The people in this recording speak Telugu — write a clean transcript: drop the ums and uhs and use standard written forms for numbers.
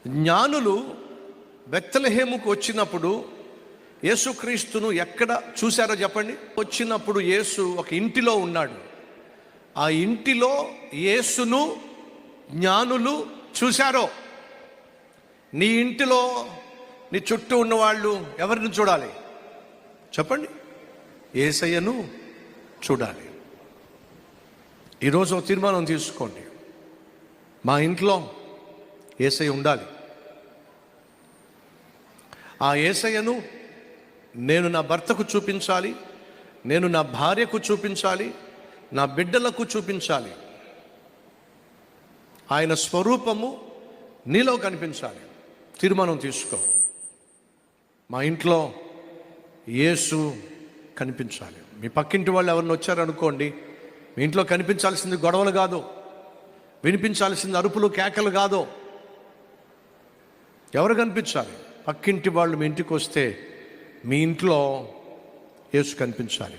జ్ఞానులు బెత్లెహేముకు వచ్చినప్పుడు యేసుక్రీస్తును ఎక్కడ చూశారో చెప్పండి. వచ్చినప్పుడు యేసు ఒక ఇంటిలో ఉన్నాడు. ఆ ఇంటిలో యేసును జ్ఞానులు చూశారో. నీ ఇంటిలో నీ చుట్టూ ఉన్నవాళ్ళు ఎవరిని చూడాలి చెప్పండి? యేసయ్యను చూడాలి. ఈరోజు ఒక తీర్మానం తీసుకోండి, మా ఇంట్లో యేసయ్య ఉండాలి. ఆ యేసయ్యను నేను నా భర్తకు చూపించాలి, నేను నా భార్యకు చూపించాలి, నా బిడ్డలకు చూపించాలి. ఆయన స్వరూపము నీలో కనిపించాలి. తీర్మానం తీసుకో, మా ఇంట్లో యేసు కనిపించాలి. మీ పక్కింటి వాళ్ళు ఎవరిని వచ్చారనుకోండి, మీ ఇంట్లో కనిపించాల్సింది గొడవలు కాదు, వినిపించాల్సింది అరుపులు కేకలు కాదు. ఎవరు కనిపించాలి? పక్కింటి వాళ్ళు మీ ఇంటికి వస్తే మీ ఇంట్లో యేసు కనిపించాలి.